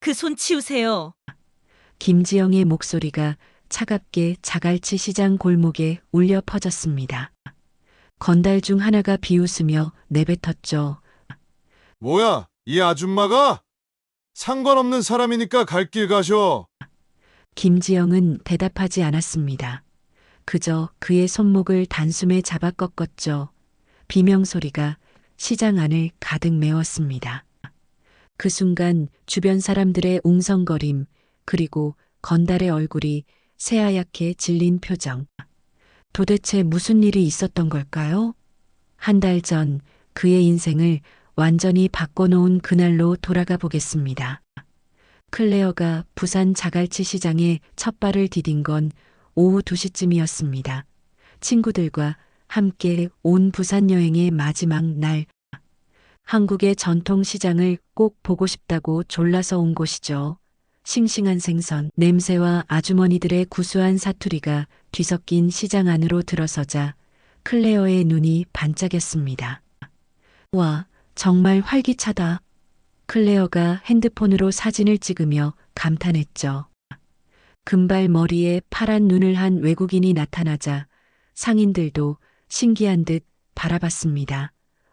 그 손 치우세요. 김지영의 목소리가 차갑게 자갈치 시장 골목에 울려 퍼졌습니다. 건달 중 하나가 비웃으며 내뱉었죠. 뭐야, 이 아줌마가? 상관없는 사람이니까 갈 길 가셔. 김지영은 대답하지 않았습니다. 그저 그의 손목을 단숨에 잡아 꺾었죠. 비명소리가 시장 안을 가득 메웠습니다. 그 순간 주변 사람들의 웅성거림, 그리고 건달의 얼굴이 새하얗게 질린 표정. 도대체 무슨 일이 있었던 걸까요? 한 달 전 그의 인생을 완전히 바꿔놓은 그날로 돌아가 보겠습니다. 클레어가 부산 자갈치 시장에 첫 발을 디딘 건 오후 2시쯤이었습니다. 친구들과 함께 온 부산 여행의 마지막 날. 한국의 전통 시장을 꼭 보고 싶다고 졸라서 온 곳이죠. 싱싱한 생선, 냄새와 아주머니들의 구수한 사투리가 뒤섞인 시장 안으로 들어서자 클레어의 눈이 반짝였습니다. 와, 정말 활기차다. 클레어가 핸드폰으로 사진을 찍으며 감탄했죠. 금발 머리에 파란 눈을 한 외국인이 나타나자 상인들도 신기한 듯 바라봤습니다.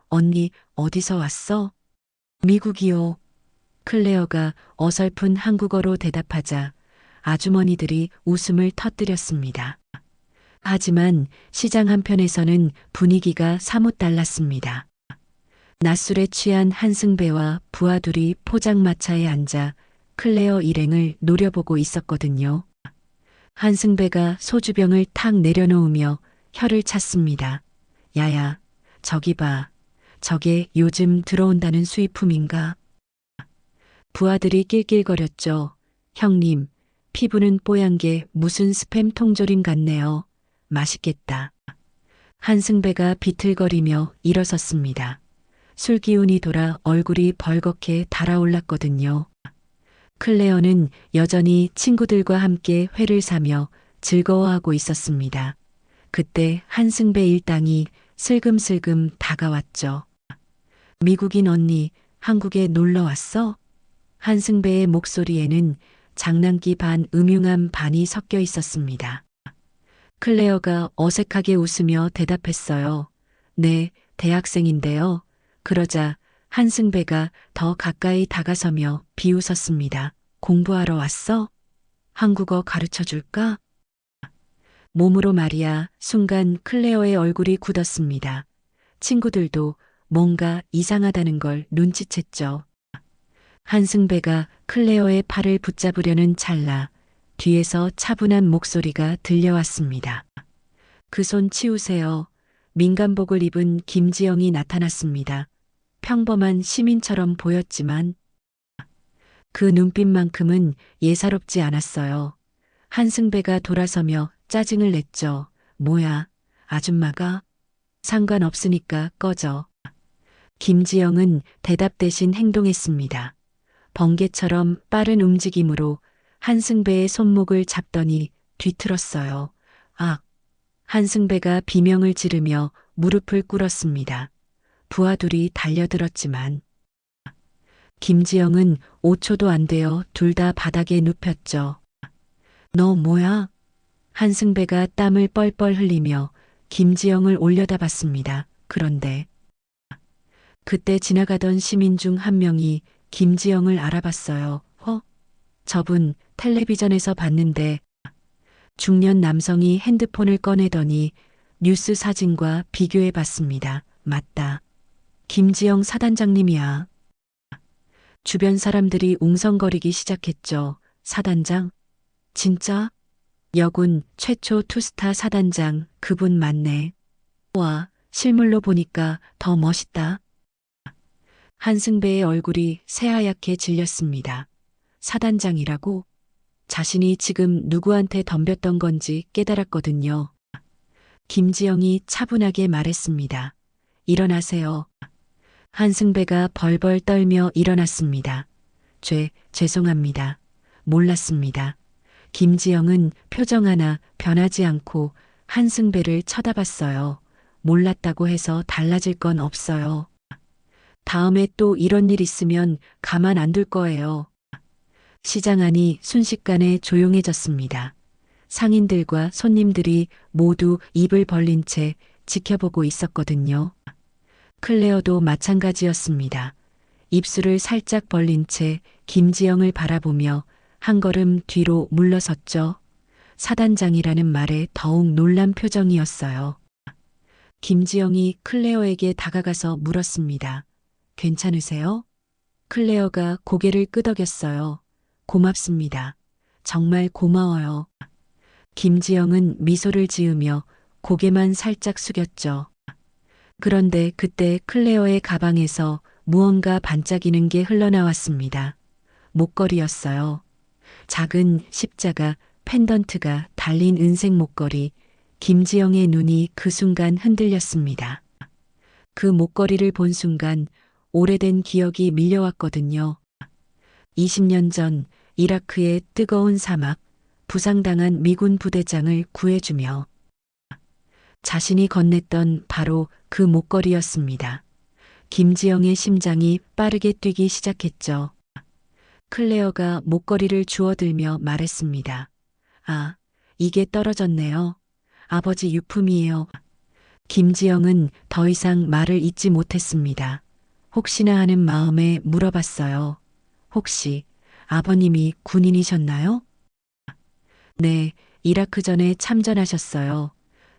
언니, 어디서 왔어? 미국이요. 클레어가 어설픈 한국어로 대답하자 아주머니들이 웃음을 터뜨렸습니다. 하지만 시장 한편에서는 분위기가 사뭇 달랐습니다. 낮술에 취한 한승배와 부하들이 포장마차에 앉아 클레어 일행을 노려보고 있었거든요. 한승배가 소주병을 탁 내려놓으며 혀를 찼습니다. 야야, 저기 봐. 저게 요즘 들어온다는 수입품인가? 부하들이 낄낄거렸죠. 형님, 피부는 뽀얀 게 무슨 스팸 통조림 같네요. 맛있겠다. 한승배가 비틀거리며 일어섰습니다. 술 기운이 돌아 얼굴이 벌겋게 달아올랐거든요. 클레어는 여전히 친구들과 함께 회를 사며 즐거워하고 있었습니다. 그때 한승배 일당이 슬금슬금 다가왔죠. 미국인 언니, 한국에 놀러 왔어? 한승배의 목소리에는 장난기 반 음흉한 반이 섞여 있었습니다. 클레어가 어색하게 웃으며 대답했어요. 네, 대학생인데요. 그러자 한승배가 더 가까이 다가서며 비웃었습니다. 공부하러 왔어? 한국어 가르쳐 줄까? 몸으로 말이야. 순간 클레어의 얼굴이 굳었습니다. 친구들도 뭔가 이상하다는 걸 눈치챘죠. 한승배가 클레어의 팔을 붙잡으려는 찰나 뒤에서 차분한 목소리가 들려왔습니다. 그 손 치우세요. 민간복을 입은 김지영이 나타났습니다. 평범한 시민처럼 보였지만 그 눈빛만큼은 예사롭지 않았어요. 한승배가 돌아서며 짜증을 냈죠. 뭐야, 아줌마가? 상관없으니까 꺼져. 김지영은 대답 대신 행동했습니다. 번개처럼 빠른 움직임으로 한승배의 손목을 잡더니 뒤틀었어요. 아! 한승배가 비명을 지르며 무릎을 꿇었습니다. 부하들이 달려들었지만 김지영은 5초도 안 되어 둘 다 바닥에 눕혔죠. 너 뭐야? 한승배가 땀을 뻘뻘 흘리며 김지영을 올려다봤습니다. 그런데 그때 지나가던 시민 중 한 명이 김지영을 알아봤어요. 저분 텔레비전에서 봤는데. 중년 남성이 핸드폰을 꺼내더니 뉴스 사진과 비교해 봤습니다. 맞다. 김지영 사단장님이야. 주변 사람들이 웅성거리기 시작했죠. 사단장? 진짜? 여군 최초 투스타 사단장, 그분 맞네. 와, 실물로 보니까 더 멋있다. 한승배의 얼굴이 새하얗게 질렸습니다. 사단장이라고? 자신이 지금 누구한테 덤볐던 건지 깨달았거든요. 김지영이 차분하게 말했습니다. 일어나세요. 한승배가 벌벌 떨며 일어났습니다. 죄송합니다. 몰랐습니다. 김지영은 표정 하나 변하지 않고 한승배를 쳐다봤어요. 몰랐다고 해서 달라질 건 없어요. 다음에 또 이런 일 있으면 가만 안 둘 거예요. 시장 안이 순식간에 조용해졌습니다. 상인들과 손님들이 모두 입을 벌린 채 지켜보고 있었거든요. 클레어도 마찬가지였습니다. 입술을 살짝 벌린 채 김지영을 바라보며 한 걸음 뒤로 물러섰죠. 사단장이라는 말에 더욱 놀란 표정이었어요. 김지영이 클레어에게 다가가서 물었습니다. 괜찮으세요? 클레어가 고개를 끄덕였어요. 고맙습니다. 정말 고마워요. 김지영은 미소를 지으며 고개만 살짝 숙였죠. 그런데 그때 클레어의 가방에서 무언가 반짝이는 게 흘러나왔습니다. 목걸이였어요. 작은 십자가, 펜던트가 달린 은색 목걸이. 김지영의 눈이 그 순간 흔들렸습니다. 그 목걸이를 본 순간 오래된 기억이 밀려왔거든요. 20년 전 이라크의 뜨거운 사막, 부상당한 미군 부대장을 구해주며 자신이 건넸던 바로 그 목걸이였습니다. 김지영의 심장이 빠르게 뛰기 시작했죠. 클레어가 목걸이를 주워들며 말했습니다. 아, 이게 떨어졌네요. 아버지 유품이에요. 김지영은 더 이상 말을 잇지 못했습니다. 혹시나 하는 마음에 물어봤어요. 혹시 아버님이 군인이셨나요? 네, 이라크전에 참전하셨어요.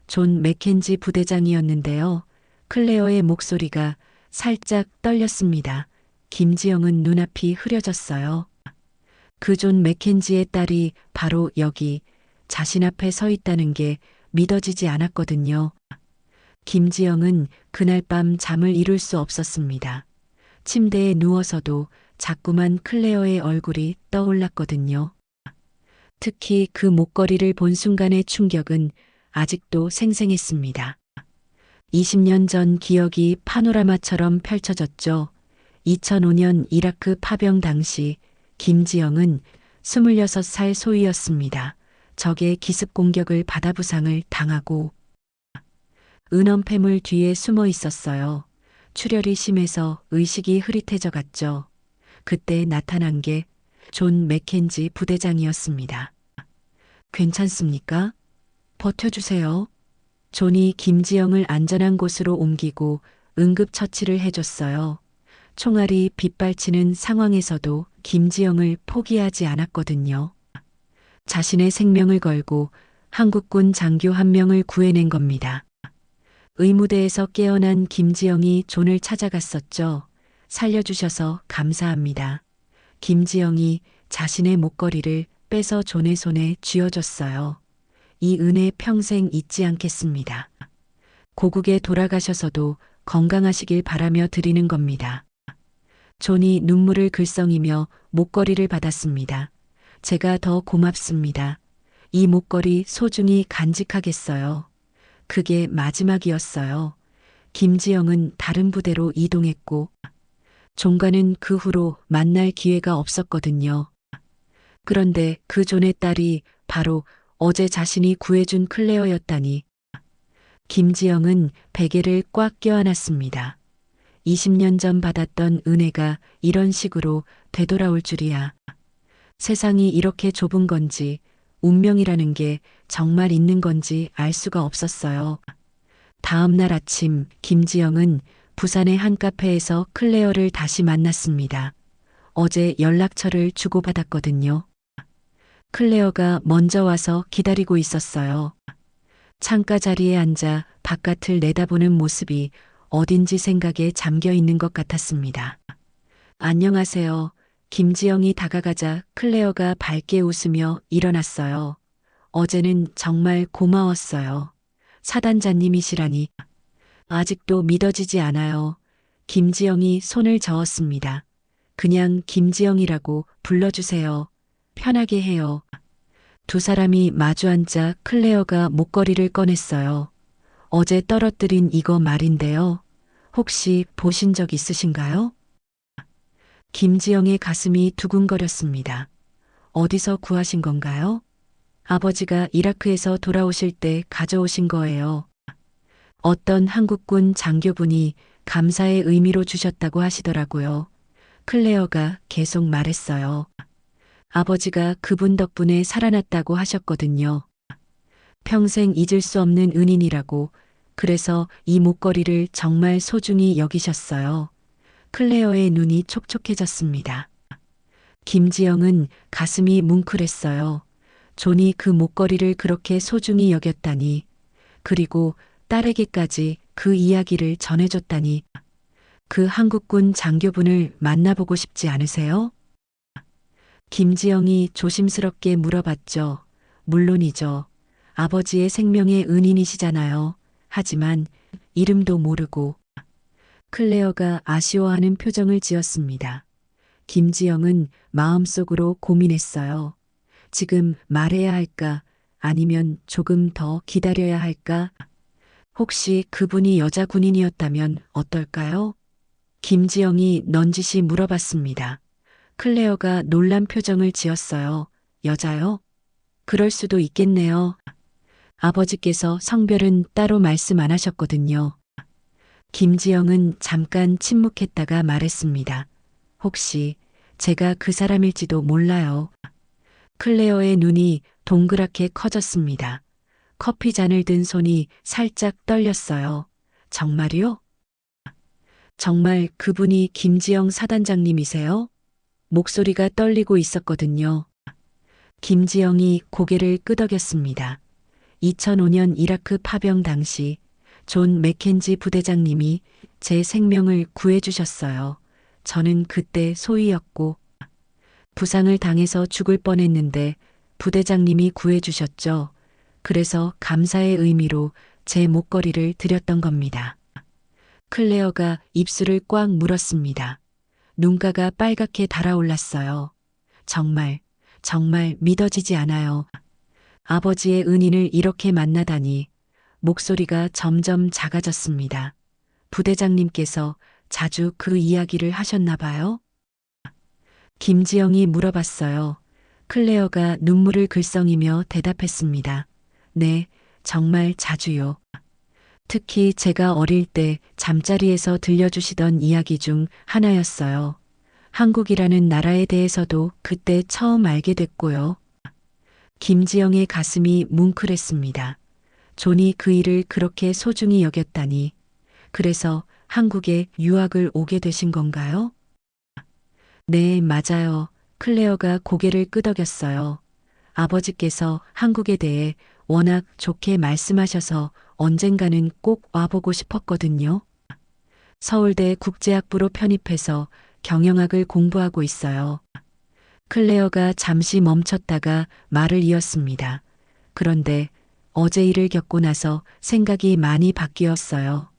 존 맥켄지 부대장이었는데요. 클레어의 목소리가 살짝 떨렸습니다. 김지영은 눈앞이 흐려졌어요. 그 존 맥켄지의 딸이 바로 여기 자신 앞에 서 있다는 게 믿어지지 않았거든요. 김지영은 그날 밤 잠을 이룰 수 없었습니다. 침대에 누워서도 자꾸만 클레어의 얼굴이 떠올랐거든요. 특히 그 목걸이를 본 순간의 충격은 아직도 생생했습니다. 20년 전 기억이 파노라마처럼 펼쳐졌죠. 2005년 이라크 파병 당시 김지영은 26살 소위였습니다. 적의 기습 공격을 받아 부상을 당하고 은엄폐물 뒤에 숨어 있었어요. 출혈이 심해서 의식이 흐릿해져 갔죠. 그때 나타난 게 존 맥켄지 부대장이었습니다. 괜찮습니까? 버텨주세요. 존이 김지영을 안전한 곳으로 옮기고 응급처치를 해줬어요. 총알이 빗발치는 상황에서도 김지영을 포기하지 않았거든요. 자신의 생명을 걸고 한국군 장교 한 명을 구해낸 겁니다. 의무대에서 깨어난 김지영이 존을 찾아갔었죠. 살려주셔서 감사합니다. 김지영이 자신의 목걸이를 빼서 존의 손에 쥐어줬어요. 이 은혜 평생 잊지 않겠습니다. 고국에 돌아가셔서도 건강하시길 바라며 드리는 겁니다. 존이 눈물을 글썽이며 목걸이를 받았습니다. 제가 더 고맙습니다. 이 목걸이 소중히 간직하겠어요. 그게 마지막이었어요. 김지영은 다른 부대로 이동했고 존과는 그 후로 만날 기회가 없었거든요. 그런데 그 존의 딸이 바로 어제 자신이 구해준 클레어였다니. 김지영은 베개를 꽉 껴안았습니다. 20년 전 받았던 은혜가 이런 식으로 되돌아올 줄이야. 세상이 이렇게 좁은 건지 운명이라는 게 정말 있는 건지 알 수가 없었어요. 다음 날 아침 김지영은 부산의 한 카페에서 클레어를 다시 만났습니다. 어제 연락처를 주고받았거든요. 클레어가 먼저 와서 기다리고 있었어요. 창가 자리에 앉아 바깥을 내다보는 모습이 어딘지 생각에 잠겨 있는 것 같았습니다. 안녕하세요. 김지영이 다가가자 클레어가 밝게 웃으며 일어났어요. 어제는 정말 고마웠어요. 사단장님이시라니. 아직도 믿어지지 않아요. 김지영이 손을 저었습니다. 그냥 김지영이라고 불러주세요. 편하게 해요. 두 사람이 마주 앉자 클레어가 목걸이를 꺼냈어요. 어제 떨어뜨린 이거 말인데요. 혹시 보신 적 있으신가요? 김지영의 가슴이 두근거렸습니다. 어디서 구하신 건가요? 아버지가 이라크에서 돌아오실 때 가져오신 거예요. 어떤 한국군 장교분이 감사의 의미로 주셨다고 하시더라고요. 클레어가 계속 말했어요. 아버지가 그분 덕분에 살아났다고 하셨거든요. 평생 잊을 수 없는 은인이라고. 그래서 이 목걸이를 정말 소중히 여기셨어요. 클레어의 눈이 촉촉해졌습니다. 김지영은 가슴이 뭉클했어요. 존이 그 목걸이를 그렇게 소중히 여겼다니. 그리고 딸에게까지 그 이야기를 전해줬다니. 그 한국군 장교분을 만나보고 싶지 않으세요? 김지영이 조심스럽게 물어봤죠. 물론이죠. 아버지의 생명의 은인이시잖아요. 하지만 이름도 모르고. 클레어가 아쉬워하는 표정을 지었습니다. 김지영은 마음속으로 고민했어요. 지금 말해야 할까? 아니면 조금 더 기다려야 할까? 혹시 그분이 여자 군인이었다면 어떨까요? 김지영이 넌지시 물어봤습니다. 클레어가 놀란 표정을 지었어요. 여자요? 그럴 수도 있겠네요. 아버지께서 성별은 따로 말씀 안 하셨거든요. 김지영은 잠깐 침묵했다가 말했습니다. 혹시 제가 그 사람일지도 몰라요. 클레어의 눈이 동그랗게 커졌습니다. 커피 잔을 든 손이 살짝 떨렸어요. 정말요? 정말 그분이 김지영 사단장님이세요? 목소리가 떨리고 있었거든요. 김지영이 고개를 끄덕였습니다. 2005년 이라크 파병 당시 존 맥켄지 부대장님이 제 생명을 구해주셨어요. 저는 그때 소위였고 부상을 당해서 죽을 뻔했는데 부대장님이 구해주셨죠. 그래서 감사의 의미로 제 목걸이를 드렸던 겁니다. 클레어가 입술을 꽉 물었습니다. 눈가가 빨갛게 달아올랐어요. 정말 믿어지지 않아요. 아버지의 은인을 이렇게 만나다니. 목소리가 점점 작아졌습니다. 부대장님께서 자주 그 이야기를 하셨나 봐요? 김지영이 물어봤어요. 클레어가 눈물을 글썽이며 대답했습니다. 네, 정말 자주요. 특히 제가 어릴 때 잠자리에서 들려주시던 이야기 중 하나였어요. 한국이라는 나라에 대해서도 그때 처음 알게 됐고요. 김지영의 가슴이 뭉클했습니다. 존이 그 일을 그렇게 소중히 여겼다니. 그래서 한국에 유학을 오게 되신 건가요? 네, 맞아요. 클레어가 고개를 끄덕였어요. 아버지께서 한국에 대해 워낙 좋게 말씀하셔서 언젠가는 꼭 와보고 싶었거든요. 서울대 국제학부로 편입해서 경영학을 공부하고 있어요. 클레어가 잠시 멈췄다가 말을 이었습니다. 그런데 어제 일을 겪고 나서 생각이 많이 바뀌었어요.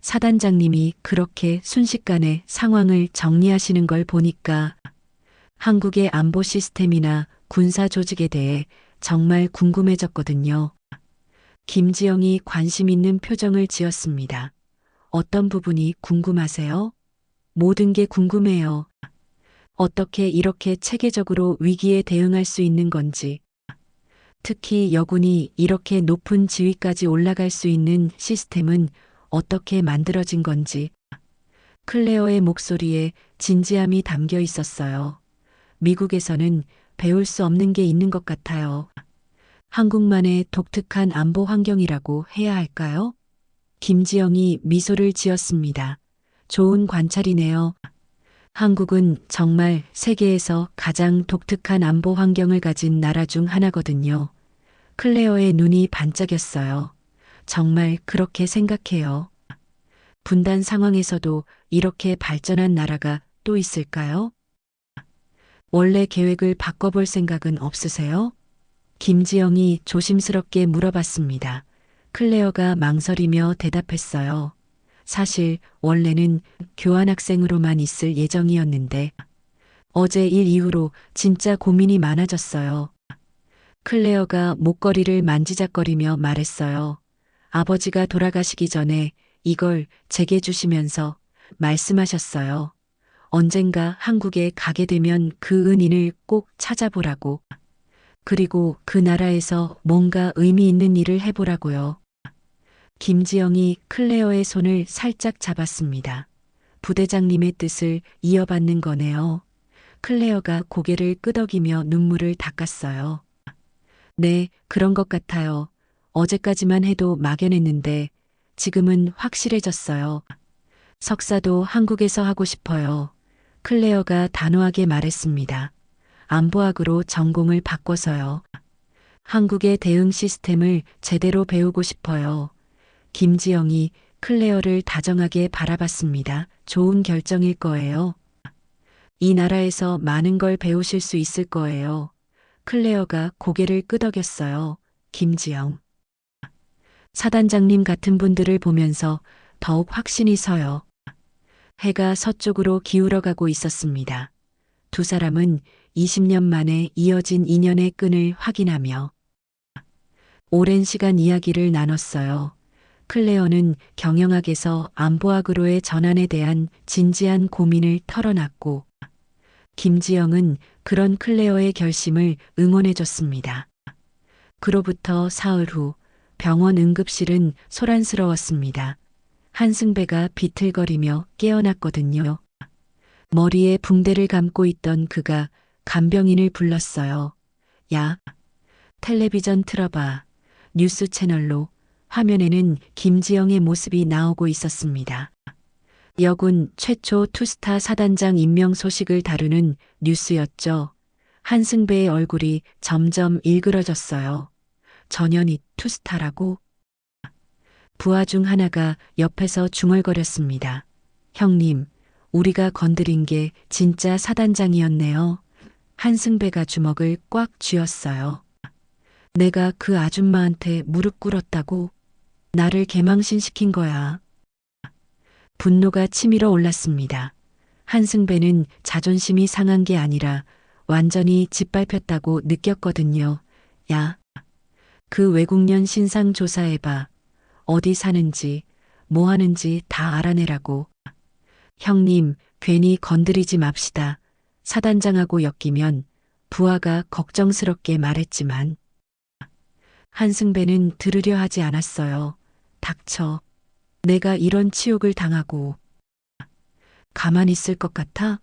사단장님이 그렇게 순식간에 상황을 정리하시는 걸 보니까 한국의 안보 시스템이나 군사 조직에 대해 정말 궁금해졌거든요. 김지영이 관심 있는 표정을 지었습니다. 어떤 부분이 궁금하세요? 모든 게 궁금해요. 어떻게 이렇게 체계적으로 위기에 대응할 수 있는 건지. 특히 여군이 이렇게 높은 지위까지 올라갈 수 있는 시스템은 어떻게 만들어진 건지. 클레어의 목소리에 진지함이 담겨 있었어요. 미국에서는 배울 수 없는 게 있는 것 같아요. 한국만의 독특한 안보 환경이라고 해야 할까요? 김지영이 미소를 지었습니다. 좋은 관찰이네요. 한국은 정말 세계에서 가장 독특한 안보 환경을 가진 나라 중 하나거든요. 클레어의 눈이 반짝였어요. 정말 그렇게 생각해요. 분단 상황에서도 이렇게 발전한 나라가 또 있을까요? 원래 계획을 바꿔볼 생각은 없으세요? 김지영이 조심스럽게 물어봤습니다. 클레어가 망설이며 대답했어요. 사실 원래는 교환학생으로만 있을 예정이었는데 어제 일 이후로 진짜 고민이 많아졌어요. 클레어가 목걸이를 만지작거리며 말했어요. 아버지가 돌아가시기 전에 이걸 제게 주시면서 말씀하셨어요. 언젠가 한국에 가게 되면 그 은인을 꼭 찾아보라고. 그리고 그 나라에서 뭔가 의미 있는 일을 해보라고요. 김지영이 클레어의 손을 살짝 잡았습니다. 부대장님의 뜻을 이어받는 거네요. 클레어가 고개를 끄덕이며 눈물을 닦았어요. 네, 그런 것 같아요. 어제까지만 해도 막연했는데 지금은 확실해졌어요. 석사도 한국에서 하고 싶어요. 클레어가 단호하게 말했습니다. 안보학으로 전공을 바꿔서요. 한국의 대응 시스템을 제대로 배우고 싶어요. 김지영이 클레어를 다정하게 바라봤습니다. 좋은 결정일 거예요. 이 나라에서 많은 걸 배우실 수 있을 거예요. 클레어가 고개를 끄덕였어요. 김지영. 사단장님 같은 분들을 보면서 더욱 확신이 서요. 해가 서쪽으로 기울어가고 있었습니다. 두 사람은 20년 만에 이어진 인연의 끈을 확인하며 오랜 시간 이야기를 나눴어요. 클레어는 경영학에서 안보학으로의 전환에 대한 진지한 고민을 털어놨고 김지영은 그런 클레어의 결심을 응원해줬습니다. 그로부터 사흘 후 병원 응급실은 소란스러웠습니다. 한승배가 비틀거리며 깨어났거든요. 머리에 붕대를 감고 있던 그가 간병인을 불렀어요. 야, 텔레비전 틀어봐. 뉴스 채널로 화면에는 김지영의 모습이 나오고 있었습니다. 여군 최초 투스타 사단장 임명 소식을 다루는 뉴스였죠. 한승배의 얼굴이 점점 일그러졌어요. 전현희 투스타라고? 부하 중 하나가 옆에서 중얼거렸습니다. 형님, 우리가 건드린 게 진짜 사단장이었네요. 한승배가 주먹을 꽉 쥐었어요. 내가 그 아줌마한테 무릎 꿇었다고? 나를 개망신시킨 거야. 분노가 치밀어 올랐습니다. 한승배는 자존심이 상한 게 아니라 완전히 짓밟혔다고 느꼈거든요. 야, 그 외국년 신상 조사해봐. 어디 사는지, 뭐 하는지 다 알아내라고. 형님, 괜히 건드리지 맙시다. 사단장하고 엮이면 부하가 걱정스럽게 말했지만 한승배는 들으려 하지 않았어요. 닥쳐. 내가 이런 치욕을 당하고 가만히 있을 것 같아?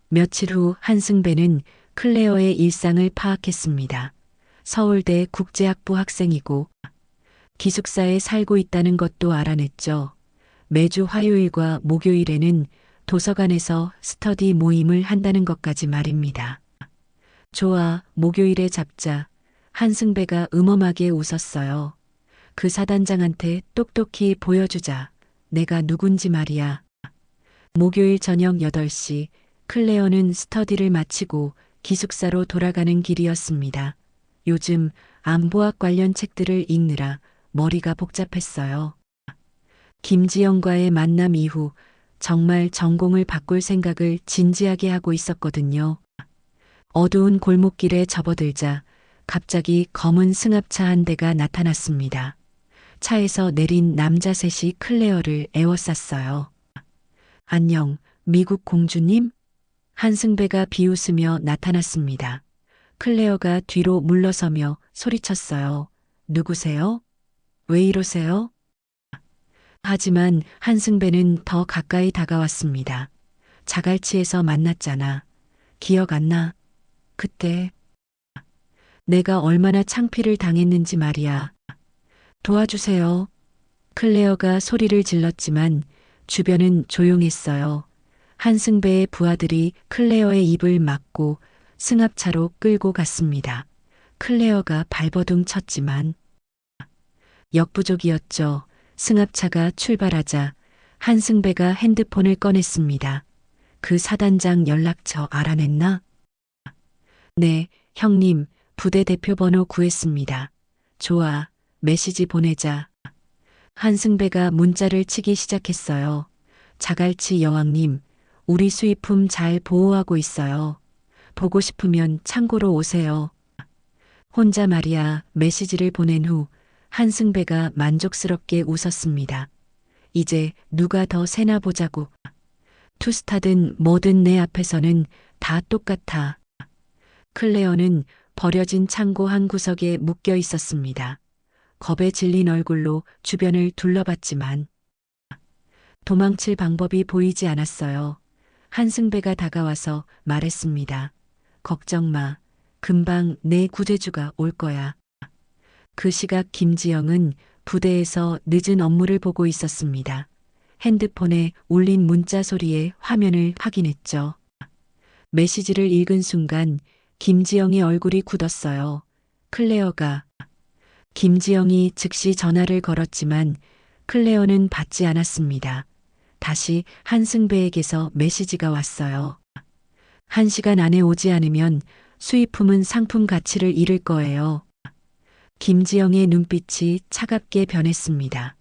며칠 후 한승배는 클레어의 일상을 파악했습니다. 서울대 국제학부 학생이고 기숙사에 살고 있다는 것도 알아냈죠. 매주 화요일과 목요일에는 도서관에서 스터디 모임을 한다는 것까지 말입니다. 좋아, 목요일에 잡자. 한승배가 음험하게 웃었어요. 그 사단장한테 똑똑히 보여주자. 내가 누군지 말이야. 목요일 저녁 8시 클레어는 스터디를 마치고 기숙사로 돌아가는 길이었습니다. 요즘 안보학 관련 책들을 읽느라 머리가 복잡했어요. 김지영과의 만남 이후 정말 전공을 바꿀 생각을 진지하게 하고 있었거든요. 어두운 골목길에 접어들자 갑자기 검은 승합차 한 대가 나타났습니다. 차에서 내린 남자 셋이 클레어를 에워쌌어요. 안녕, 미국 공주님? 한승배가 비웃으며 나타났습니다. 클레어가 뒤로 물러서며 소리쳤어요. 누구세요? 왜 이러세요? 하지만 한승배는 더 가까이 다가왔습니다. 자갈치에서 만났잖아. 기억 안 나? 그때 내가 얼마나 창피를 당했는지 말이야. 도와주세요. 클레어가 소리를 질렀지만 주변은 조용했어요. 한승배의 부하들이 클레어의 입을 막고 승합차로 끌고 갔습니다. 클레어가 발버둥 쳤지만 역부족이었죠. 승합차가 출발하자 한승배가 핸드폰을 꺼냈습니다. 그 사단장 연락처 알아냈나? 네, 형님, 부대 대표 번호 구했습니다. 좋아, 메시지 보내자. 한승배가 문자를 치기 시작했어요. 자갈치 여왕님, 우리 수입품 잘 보호하고 있어요. 보고 싶으면 창고로 오세요. 혼자 말이야. 메시지를 보낸 후 한승배가 만족스럽게 웃었습니다. 이제 누가 더 세나 보자고. 투스타든 뭐든 내 앞에서는 다 똑같아. 클레어는 버려진 창고 한 구석에 묶여 있었습니다. 겁에 질린 얼굴로 주변을 둘러봤지만 도망칠 방법이 보이지 않았어요. 한승배가 다가와서 말했습니다. 걱정 마. 금방 내 구제주가 올 거야. 그 시각 김지영은 부대에서 늦은 업무를 보고 있었습니다. 핸드폰에 울린 문자 소리에 화면을 확인했죠. 메시지를 읽은 순간 김지영의 얼굴이 굳었어요. 클레어가. 김지영이 즉시 전화를 걸었지만 클레어는 받지 않았습니다. 다시 한승배에게서 메시지가 왔어요. 1시간 안에 오지 않으면 수입품은 상품 가치를 잃을 거예요. 김지영의 눈빛이 차갑게 변했습니다.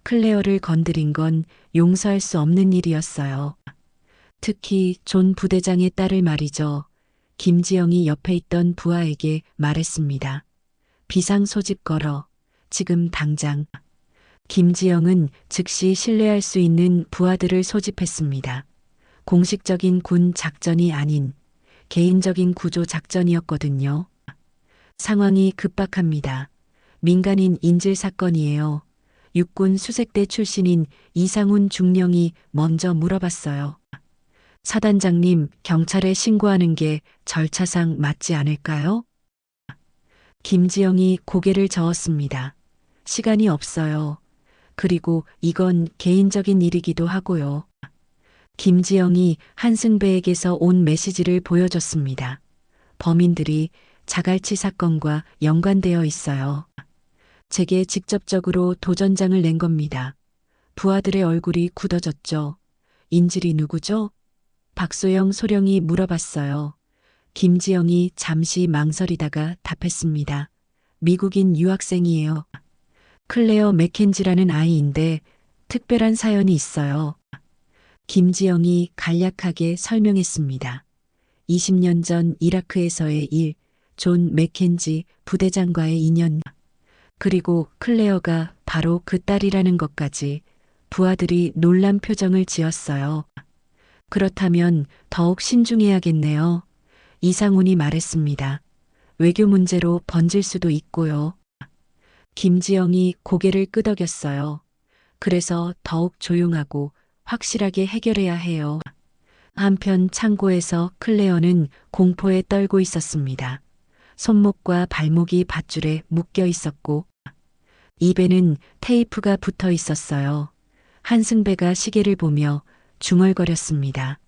클레어를 건드린 건 용서할 수 없는 일이었어요. 특히 존 부대장의 딸을 말이죠. 김지영이 옆에 있던 부하에게 말했습니다. 비상 소집 걸어. 지금 당장. 김지영은 즉시 신뢰할 수 있는 부하들을 소집했습니다. 공식적인 군 작전이 아닌 개인적인 구조 작전이었거든요. 상황이 급박합니다. 민간인 인질 사건이에요. 육군 수색대 출신인 이상훈 중령이 먼저 물어봤어요. 사단장님, 경찰에 신고하는 게 절차상 맞지 않을까요? 김지영이 고개를 저었습니다. 시간이 없어요. 그리고 이건 개인적인 일이기도 하고요. 김지영이 한승배에게서 온 메시지를 보여줬습니다. 범인들이 자갈치 사건과 연관되어 있어요. 제게 직접적으로 도전장을 낸 겁니다. 부하들의 얼굴이 굳어졌죠. 인질이 누구죠? 박소영 소령이 물어봤어요. 김지영이 잠시 망설이다가 답했습니다. 미국인 유학생이에요. 클레어 맥켄지라는 아이인데 특별한 사연이 있어요. 김지영이 간략하게 설명했습니다. 20년 전 이라크에서의 일, 존 맥켄지 부대장과의 인연, 그리고 클레어가 바로 그 딸이라는 것까지. 부하들이 놀란 표정을 지었어요. 그렇다면 더욱 신중해야겠네요. 이상훈이 말했습니다. 외교 문제로 번질 수도 있고요. 김지영이 고개를 끄덕였어요. 그래서 더욱 조용하고 확실하게 해결해야 해요. 한편 창고에서 클레어는 공포에 떨고 있었습니다. 손목과 발목이 밧줄에 묶여 있었고 입에는 테이프가 붙어 있었어요. 한승배가 시계를 보며 중얼거렸습니다.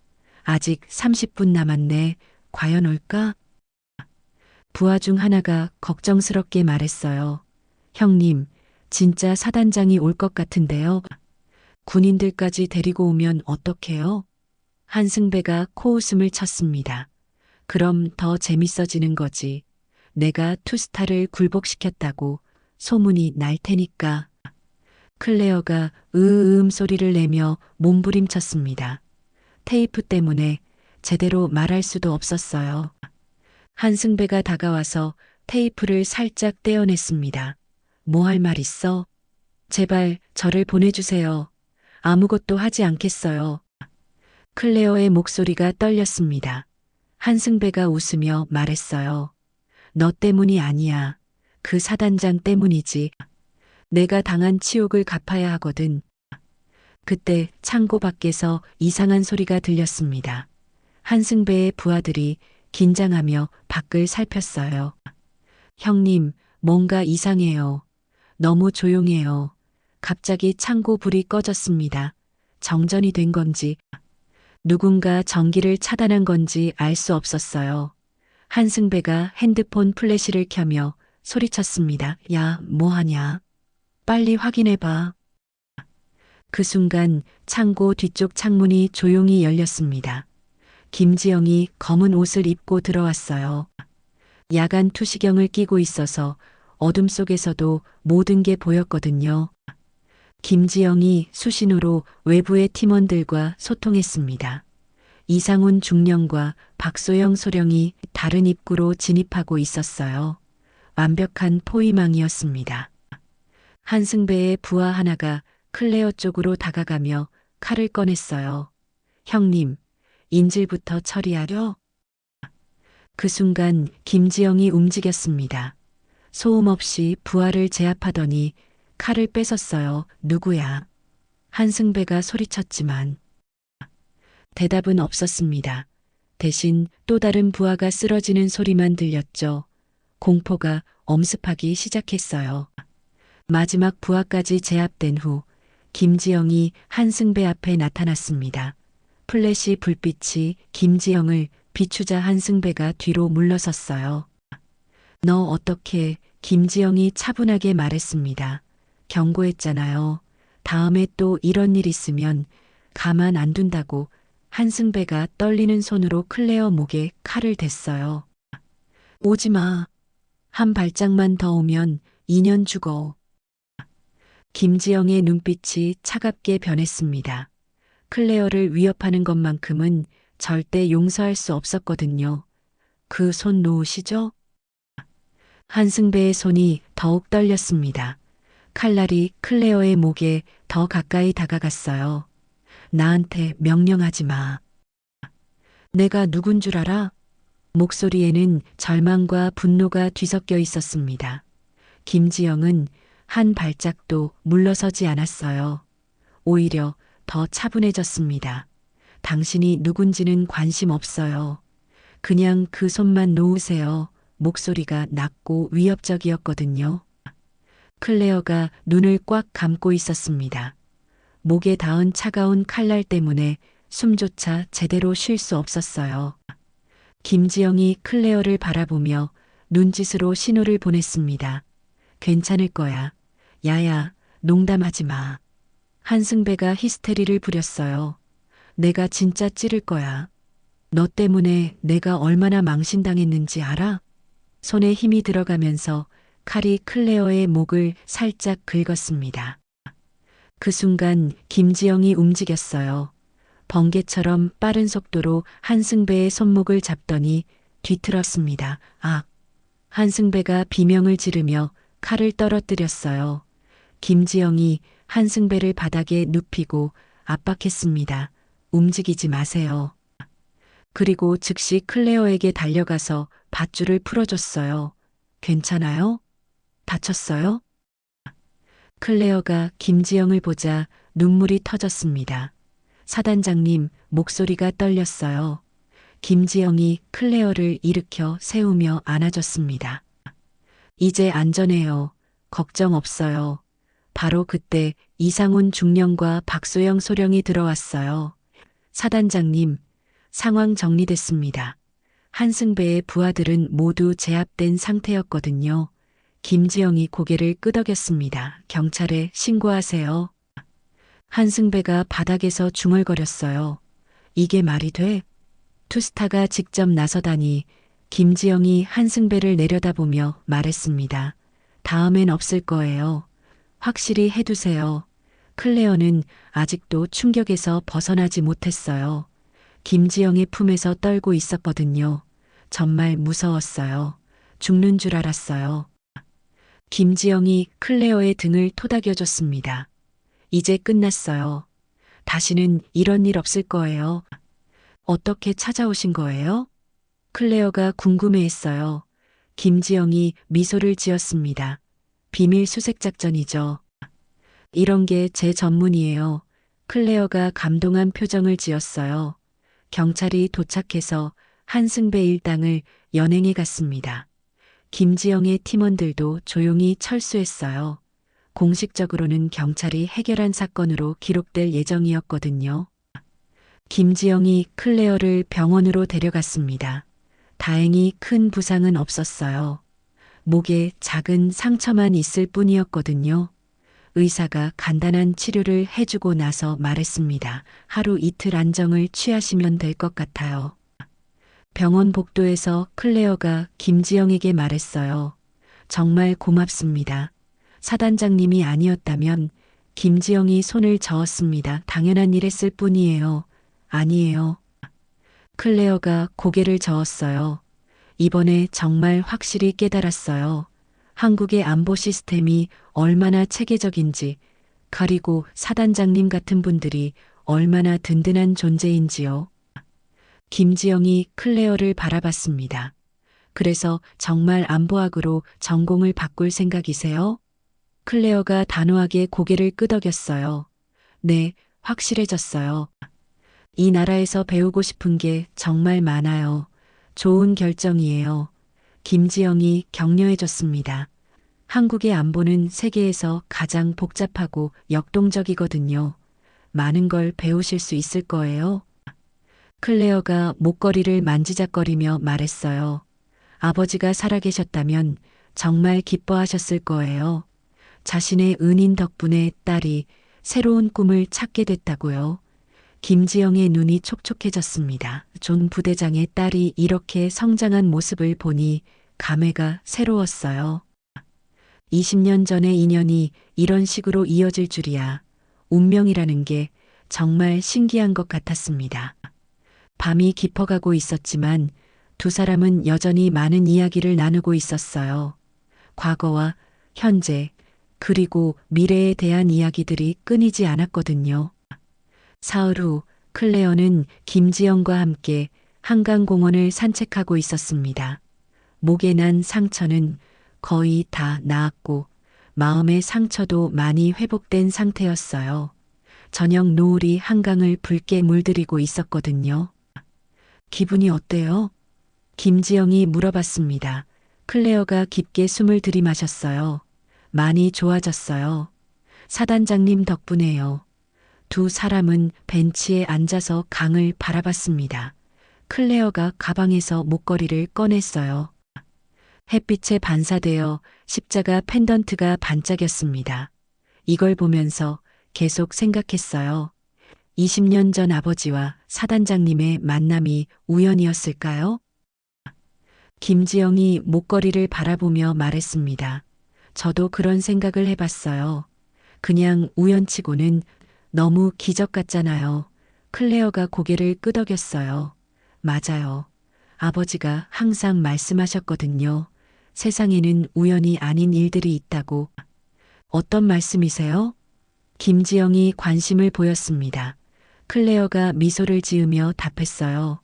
아직 30분 남았네. 과연 올까? 부하 중 하나가 걱정스럽게 말했어요. 형님, 진짜 사단장이 올 것 같은데요. 군인들까지 데리고 오면 어떡해요? 한승배가 코웃음을 쳤습니다. 그럼 더 재밌어지는 거지. 내가 투스타를 굴복시켰다고 소문이 날 테니까. 클레어가 으음 소리를 내며 몸부림쳤습니다. 테이프 때문에 제대로 말할 수도 없었어요. 한승배가 다가와서 테이프를 살짝 떼어냈습니다. 뭐 할 말 있어? 제발 저를 보내주세요. 아무것도 하지 않겠어요. 클레어의 목소리가 떨렸습니다. 한승배가 웃으며 말했어요. 너 때문이 아니야. 그 사단장 때문이지. 내가 당한 치욕을 갚아야 하거든. 그때 창고 밖에서 이상한 소리가 들렸습니다. 한승배의 부하들이 긴장하며 밖을 살폈어요. 형님, 뭔가 이상해요. 너무 조용해요. 갑자기 창고 불이 꺼졌습니다. 정전이 된 건지, 누군가 전기를 차단한 건지 알 수 없었어요. 한승배가 핸드폰 플래시를 켜며 소리쳤습니다. 야, 뭐하냐? 빨리 확인해봐. 그 순간 창고 뒤쪽 창문이 조용히 열렸습니다. 김지영이 검은 옷을 입고 들어왔어요. 야간 투시경을 끼고 있어서 어둠 속에서도 모든 게 보였거든요. 김지영이 수신호로 외부의 팀원들과 소통했습니다. 이상훈 중령과 박소영 소령이 다른 입구로 진입하고 있었어요. 완벽한 포위망이었습니다. 한승배의 부하 하나가 클레어 쪽으로 다가가며 칼을 꺼냈어요. 형님, 인질부터 처리하려? 그 순간 김지영이 움직였습니다. 소음 없이 부하를 제압하더니 칼을 뺏었어요. 누구야? 한승배가 소리쳤지만 대답은 없었습니다. 대신 또 다른 부하가 쓰러지는 소리만 들렸죠. 공포가 엄습하기 시작했어요. 마지막 부하까지 제압된 후 김지영이 한승배 앞에 나타났습니다. 플래시 불빛이 김지영을 비추자 한승배가 뒤로 물러섰어요. 너 어떻게? 김지영이 차분하게 말했습니다. 경고했잖아요. 다음에 또 이런 일 있으면 가만 안 둔다고. 한승배가 떨리는 손으로 클레어 목에 칼을 댔어요. 오지 마. 한 발짝만 더 오면 2년 죽어. 김지영의 눈빛이 차갑게 변했습니다. 클레어를 위협하는 것만큼은 절대 용서할 수 없었거든요. 그 손 놓으시죠? 한승배의 손이 더욱 떨렸습니다. 칼날이 클레어의 목에 더 가까이 다가갔어요. 나한테 명령하지 마. 내가 누군 줄 알아? 목소리에는 절망과 분노가 뒤섞여 있었습니다. 김지영은 한 발짝도 물러서지 않았어요. 오히려 더 차분해졌습니다. 당신이 누군지는 관심 없어요. 그냥 그 손만 놓으세요. 목소리가 낮고 위협적이었거든요. 클레어가 눈을 꽉 감고 있었습니다. 목에 닿은 차가운 칼날 때문에 숨조차 제대로 쉴 수 없었어요. 김지영이 클레어를 바라보며 눈짓으로 신호를 보냈습니다. 괜찮을 거야. 야야, 농담하지 마. 한승배가 히스테리를 부렸어요. 내가 진짜 찌를 거야. 너 때문에 내가 얼마나 망신당했는지 알아? 손에 힘이 들어가면서 칼이 클레어의 목을 살짝 긁었습니다. 그 순간 김지영이 움직였어요. 번개처럼 빠른 속도로 한승배의 손목을 잡더니 뒤틀었습니다. 아! 한승배가 비명을 지르며 칼을 떨어뜨렸어요. 김지영이 한승배를 바닥에 눕히고 압박했습니다. 움직이지 마세요. 그리고 즉시 클레어에게 달려가서 밧줄을 풀어줬어요. 괜찮아요? 다쳤어요? 클레어가 김지영을 보자 눈물이 터졌습니다. 사단장님, 목소리가 떨렸어요. 김지영이 클레어를 일으켜 세우며 안아줬습니다. 이제 안전해요. 걱정 없어요. 바로 그때 이상훈 중령과 박소영 소령이 들어왔어요. 사단장님, 상황 정리됐습니다. 한승배의 부하들은 모두 제압된 상태였거든요. 김지영이 고개를 끄덕였습니다. 경찰에 신고하세요. 한승배가 바닥에서 중얼거렸어요. 이게 말이 돼? 투스타가 직접 나서다니. 김지영이 한승배를 내려다보며 말했습니다. 다음엔 없을 거예요. 확실히 해두세요. 클레어는 아직도 충격에서 벗어나지 못했어요. 김지영의 품에서 떨고 있었거든요. 정말 무서웠어요. 죽는 줄 알았어요. 김지영이 클레어의 등을 토닥여줬습니다. 이제 끝났어요. 다시는 이런 일 없을 거예요. 어떻게 찾아오신 거예요? 클레어가 궁금해했어요. 김지영이 미소를 지었습니다. 비밀 수색 작전이죠. 이런 게 제 전문이에요. 클레어가 감동한 표정을 지었어요. 경찰이 도착해서 한승배 일당을 연행해 갔습니다. 김지영의 팀원들도 조용히 철수했어요. 공식적으로는 경찰이 해결한 사건으로 기록될 예정이었거든요. 김지영이 클레어를 병원으로 데려갔습니다. 다행히 큰 부상은 없었어요. 목에 작은 상처만 있을 뿐이었거든요. 의사가 간단한 치료를 해주고 나서 말했습니다. 하루 이틀 안정을 취하시면 될 것 같아요. 병원 복도에서 클레어가 김지영에게 말했어요. 정말 고맙습니다. 사단장님이 아니었다면 김지영이 손을 저었습니다. 당연한 일 했을 뿐이에요. 아니에요. 클레어가 고개를 저었어요. 이번에 정말 확실히 깨달았어요. 한국의 안보 시스템이 얼마나 체계적인지, 그리고 사단장님 같은 분들이 얼마나 든든한 존재인지요. 김지영이 클레어를 바라봤습니다. 그래서 정말 안보학으로 전공을 바꿀 생각이세요? 클레어가 단호하게 고개를 끄덕였어요. 네, 확실해졌어요. 이 나라에서 배우고 싶은 게 정말 많아요. 좋은 결정이에요. 김지영이 격려해줬습니다. 한국의 안보는 세계에서 가장 복잡하고 역동적이거든요. 많은 걸 배우실 수 있을 거예요. 클레어가 목걸이를 만지작거리며 말했어요. 아버지가 살아계셨다면 정말 기뻐하셨을 거예요. 자신의 은인 덕분에 딸이 새로운 꿈을 찾게 됐다고요. 김지영의 눈이 촉촉해졌습니다. 존 부대장의 딸이 이렇게 성장한 모습을 보니 감회가 새로웠어요. 20년 전의 인연이 이런 식으로 이어질 줄이야. 운명이라는 게 정말 신기한 것 같았습니다. 밤이 깊어가고 있었지만 두 사람은 여전히 많은 이야기를 나누고 있었어요. 과거와 현재, 그리고 미래에 대한 이야기들이 끊이지 않았거든요. 사흘 후 클레어는 김지영과 함께 한강공원을 산책하고 있었습니다. 목에 난 상처는 거의 다 나았고 마음의 상처도 많이 회복된 상태였어요. 저녁 노을이 한강을 붉게 물들이고 있었거든요. 기분이 어때요? 김지영이 물어봤습니다. 클레어가 깊게 숨을 들이마셨어요. 많이 좋아졌어요. 사단장님 덕분에요. 두 사람은 벤치에 앉아서 강을 바라봤습니다. 클레어가 가방에서 목걸이를 꺼냈어요. 햇빛에 반사되어 십자가 펜던트가 반짝였습니다. 이걸 보면서 계속 생각했어요. 20년 전 아버지와 사단장님의 만남이 우연이었을까요? 김지영이 목걸이를 바라보며 말했습니다. 저도 그런 생각을 해봤어요. 그냥 우연치고는 너무 기적 같잖아요. 클레어가 고개를 끄덕였어요. 맞아요. 아버지가 항상 말씀하셨거든요. 세상에는 우연이 아닌 일들이 있다고. 어떤 말씀이세요? 김지영이 관심을 보였습니다. 클레어가 미소를 지으며 답했어요.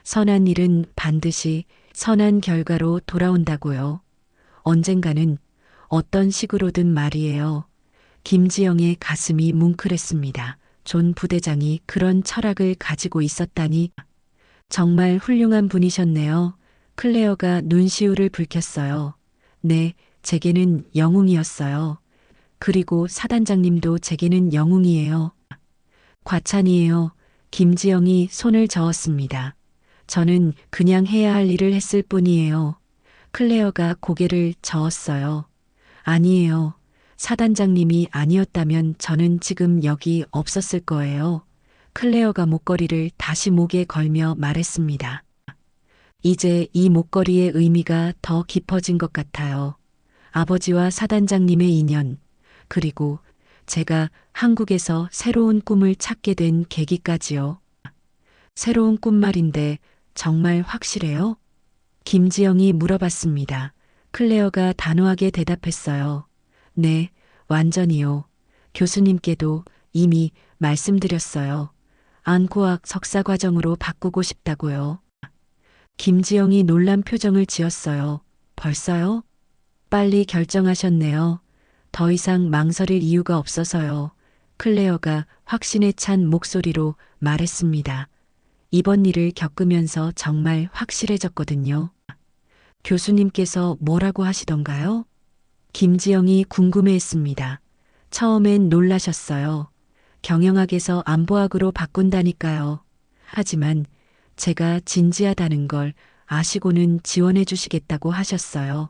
선한 일은 반드시 선한 결과로 돌아온다고요. 언젠가는 어떤 식으로든 말이에요. 김지영의 가슴이 뭉클했습니다. 존 부대장이 그런 철학을 가지고 있었다니 정말 훌륭한 분이셨네요. 클레어가 눈시울을 붉혔어요. 네, 제게는 영웅이었어요. 그리고 사단장님도 제게는 영웅이에요. 과찬이에요. 김지영이 손을 저었습니다. 저는 그냥 해야 할 일을 했을 뿐이에요. 클레어가 고개를 저었어요. 아니에요. 사단장님이 아니었다면 저는 지금 여기 없었을 거예요. 클레어가 목걸이를 다시 목에 걸며 말했습니다. 이제 이 목걸이의 의미가 더 깊어진 것 같아요. 아버지와 사단장님의 인연, 그리고 제가 한국에서 새로운 꿈을 찾게 된 계기까지요. 새로운 꿈 말인데 정말 확실해요? 김지영이 물어봤습니다. 클레어가 단호하게 대답했어요. 네, 완전히요. 교수님께도 이미 말씀드렸어요. 안고학 석사 과정으로 바꾸고 싶다고요. 김지영이 놀란 표정을 지었어요. 벌써요? 빨리 결정하셨네요. 더 이상 망설일 이유가 없어서요. 클레어가 확신에 찬 목소리로 말했습니다. 이번 일을 겪으면서 정말 확실해졌거든요. 교수님께서 뭐라고 하시던가요? 김지영이 궁금해했습니다. 처음엔 놀라셨어요. 경영학에서 안보학으로 바꾼다니까요. 하지만 제가 진지하다는 걸 아시고는 지원해 주시겠다고 하셨어요.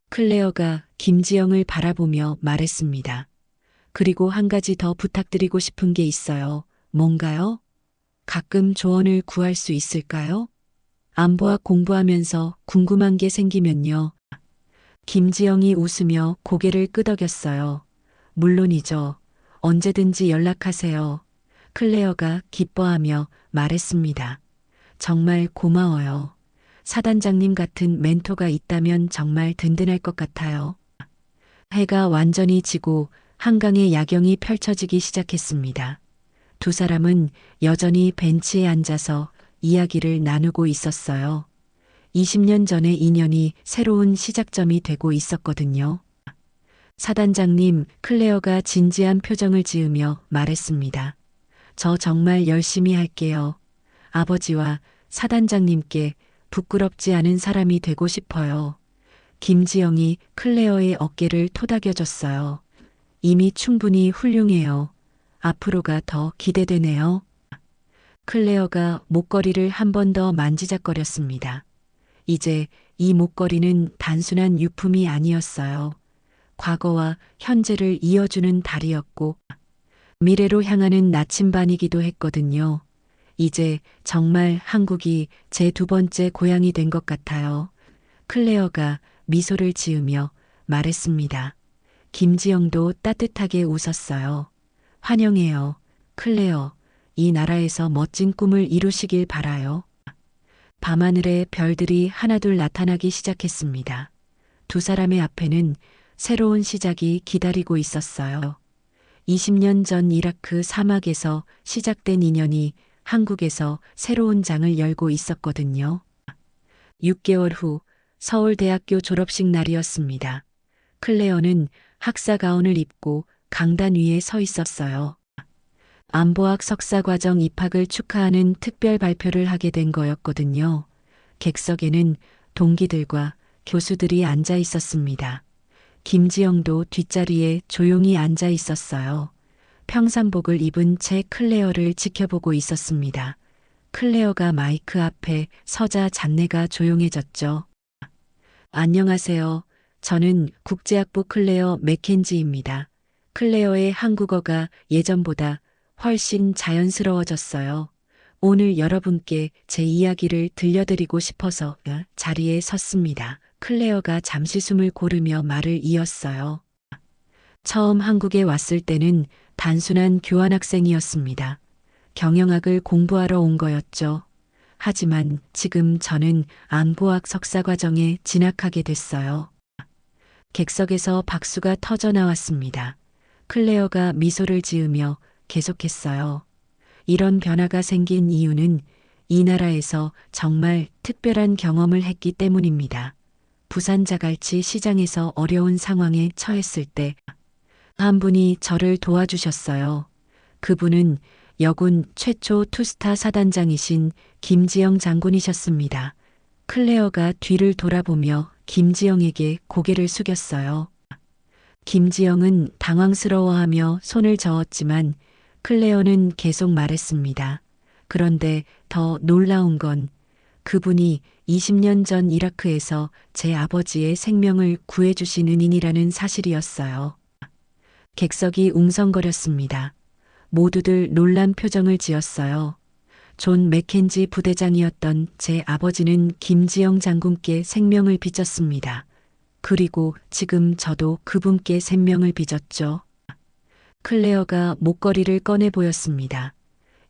클레어가 김지영을 바라보며 말했습니다. 그리고 한 가지 더 부탁드리고 싶은 게 있어요. 뭔가요? 가끔 조언을 구할 수 있을까요? 안보학 공부하면서 궁금한 게 생기면요. 김지영이 웃으며 고개를 끄덕였어요. 물론이죠. 언제든지 연락하세요. 클레어가 기뻐하며 말했습니다. 정말 고마워요. 사단장님 같은 멘토가 있다면 정말 든든할 것 같아요. 해가 완전히 지고 한강의 야경이 펼쳐지기 시작했습니다. 두 사람은 여전히 벤치에 앉아서 이야기를 나누고 있었어요. 20년 전의 인연이 새로운 시작점이 되고 있었거든요. 사단장님, 클레어가 진지한 표정을 지으며 말했습니다. 저 정말 열심히 할게요. 아버지와 사단장님께 부끄럽지 않은 사람이 되고 싶어요. 김지영이 클레어의 어깨를 토닥여줬어요. 이미 충분히 훌륭해요. 앞으로가 더 기대되네요. 클레어가 목걸이를 한 번 더 만지작거렸습니다. 이제 이 목걸이는 단순한 유품이 아니었어요. 과거와 현재를 이어주는 다리였고 미래로 향하는 나침반이기도 했거든요. 이제 정말 한국이 제 두 번째 고향이 된 것 같아요. 클레어가 미소를 지으며 말했습니다. 김지영도 따뜻하게 웃었어요. 환영해요. 클레어, 이 나라에서 멋진 꿈을 이루시길 바라요. 밤하늘에 별들이 하나둘 나타나기 시작했습니다. 두 사람의 앞에는 새로운 시작이 기다리고 있었어요. 20년 전 이라크 사막에서 시작된 인연이 한국에서 새로운 장을 열고 있었거든요. 6개월 후 서울대학교 졸업식 날이었습니다. 클레어는 학사 가운을 입고 강단 위에 서 있었어요. 안보학 석사과정 입학을 축하하는 특별 발표를 하게 된 거였거든요. 객석에는 동기들과 교수들이 앉아 있었습니다. 김지영도 뒷자리에 조용히 앉아 있었어요. 평상복을 입은 채 클레어를 지켜보고 있었습니다. 클레어가 마이크 앞에 서자 잔내가 조용해졌죠. 안녕하세요. 저는 국제학부 클레어 맥켄지입니다. 클레어의 한국어가 예전보다 훨씬 자연스러워졌어요. 오늘 여러분께 제 이야기를 들려드리고 싶어서 자리에 섰습니다. 클레어가 잠시 숨을 고르며 말을 이었어요. 처음 한국에 왔을 때는 단순한 교환학생이었습니다. 경영학을 공부하러 온 거였죠. 하지만 지금 저는 안보학 석사과정에 진학하게 됐어요. 객석에서 박수가 터져 나왔습니다. 클레어가 미소를 지으며 계속했어요. 이런 변화가 생긴 이유는 이 나라에서 정말 특별한 경험을 했기 때문입니다. 부산 자갈치 시장에서 어려운 상황에 처했을 때 한 분이 저를 도와주셨어요. 그분은 여군 최초 투스타 사단장이신 김지영 장군이셨습니다. 클레어가 뒤를 돌아보며 김지영에게 고개를 숙였어요. 김지영은 당황스러워하며 손을 저었지만 클레어는 계속 말했습니다. 그런데 더 놀라운 건 그분이 20년 전 이라크에서 제 아버지의 생명을 구해주신 은인이라는 사실이었어요. 객석이 웅성거렸습니다. 모두들 놀란 표정을 지었어요. 존 맥켄지 부대장이었던 제 아버지는 김지영 장군께 생명을 빚었습니다. 그리고 지금 저도 그분께 생명을 빚었죠. 클레어가 목걸이를 꺼내 보였습니다.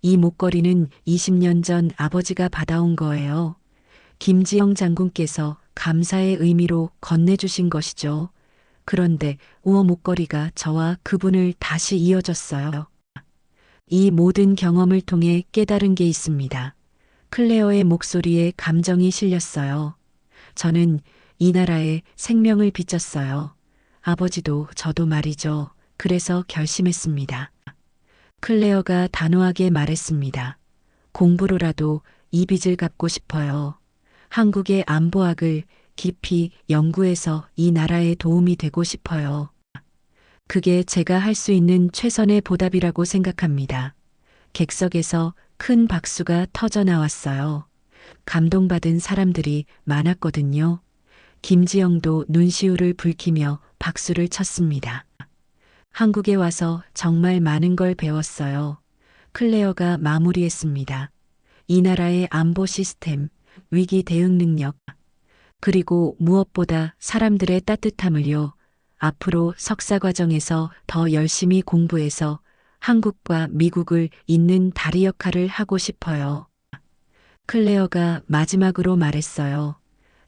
이 목걸이는 20년 전 아버지가 받아온 거예요. 김지영 장군께서 감사의 의미로 건네주신 것이죠. 그런데 우어 목걸이가 저와 그분을 다시 이어줬어요. 이 모든 경험을 통해 깨달은 게 있습니다. 클레어의 목소리에 감정이 실렸어요. 저는 이 나라에 생명을 빚었어요. 아버지도 저도 말이죠. 그래서 결심했습니다. 클레어가 단호하게 말했습니다. 공부로라도 이 빚을 갚고 싶어요. 한국의 안보학을 깊이 연구해서 이 나라에 도움이 되고 싶어요. 그게 제가 할 수 있는 최선의 보답이라고 생각합니다. 객석에서 큰 박수가 터져 나왔어요. 감동받은 사람들이 많았거든요. 김지영도 눈시울을 붉히며 박수를 쳤습니다. 한국에 와서 정말 많은 걸 배웠어요. 클레어가 마무리했습니다. 이 나라의 안보 시스템, 위기 대응 능력, 그리고 무엇보다 사람들의 따뜻함을요. 앞으로 석사 과정에서 더 열심히 공부해서 한국과 미국을 잇는 다리 역할을 하고 싶어요. 클레어가 마지막으로 말했어요.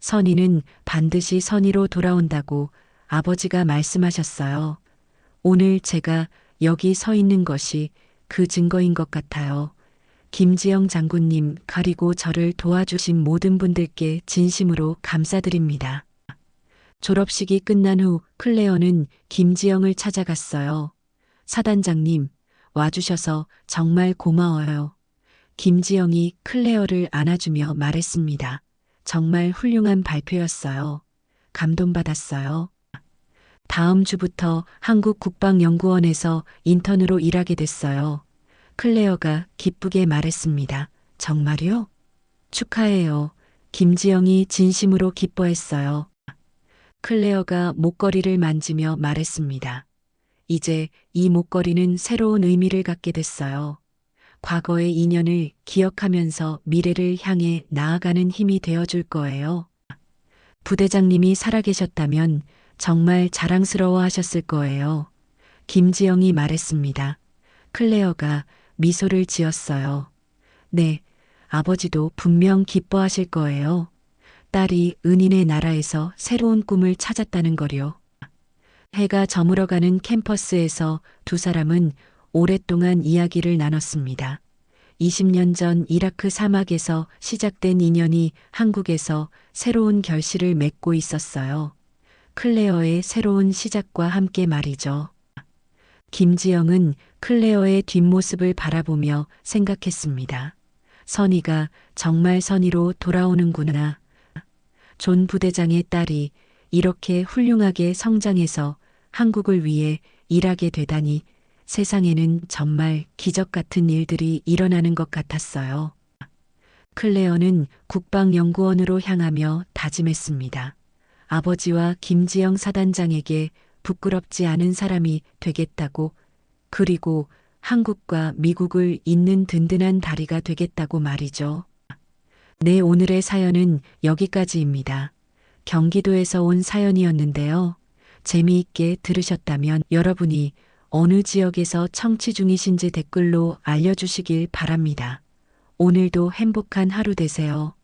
선의는 반드시 선의로 돌아온다고 아버지가 말씀하셨어요. 오늘 제가 여기 서 있는 것이 그 증거인 것 같아요. 김지영 장군님 그리고 저를 도와주신 모든 분들께 진심으로 감사드립니다. 졸업식이 끝난 후 클레어는 김지영을 찾아갔어요. 사단장님, 와주셔서 정말 고마워요. 김지영이 클레어를 안아주며 말했습니다. 정말 훌륭한 발표였어요. 감동받았어요. 다음 주부터 한국국방연구원에서 인턴으로 일하게 됐어요. 클레어가 기쁘게 말했습니다. 정말요? 축하해요. 김지영이 진심으로 기뻐했어요. 클레어가 목걸이를 만지며 말했습니다. 이제 이 목걸이는 새로운 의미를 갖게 됐어요. 과거의 인연을 기억하면서 미래를 향해 나아가는 힘이 되어줄 거예요. 부대장님이 살아계셨다면 정말 자랑스러워 하셨을 거예요. 김지영이 말했습니다. 클레어가 미소를 지었어요. 네, 아버지도 분명 기뻐하실 거예요. 딸이 은인의 나라에서 새로운 꿈을 찾았다는 거요. 해가 저물어가는 캠퍼스에서 두 사람은 오랫동안 이야기를 나눴습니다. 20년 전 이라크 사막에서 시작된 인연이 한국에서 새로운 결실을 맺고 있었어요. 클레어의 새로운 시작과 함께 말이죠. 김지영은 클레어의 뒷모습을 바라보며 생각했습니다. 선의가 정말 선의로 돌아오는구나. 존 부대장의 딸이 이렇게 훌륭하게 성장해서 한국을 위해 일하게 되다니 세상에는 정말 기적 같은 일들이 일어나는 것 같았어요. 클레어는 국방연구원으로 향하며 다짐했습니다. 아버지와 김지영 사단장에게 부끄럽지 않은 사람이 되겠다고, 그리고 한국과 미국을 잇는 든든한 다리가 되겠다고 말이죠. 네, 오늘의 사연은 여기까지입니다. 경기도에서 온 사연이었는데요. 재미있게 들으셨다면 여러분이 어느 지역에서 청취 중이신지 댓글로 알려주시길 바랍니다. 오늘도 행복한 하루 되세요.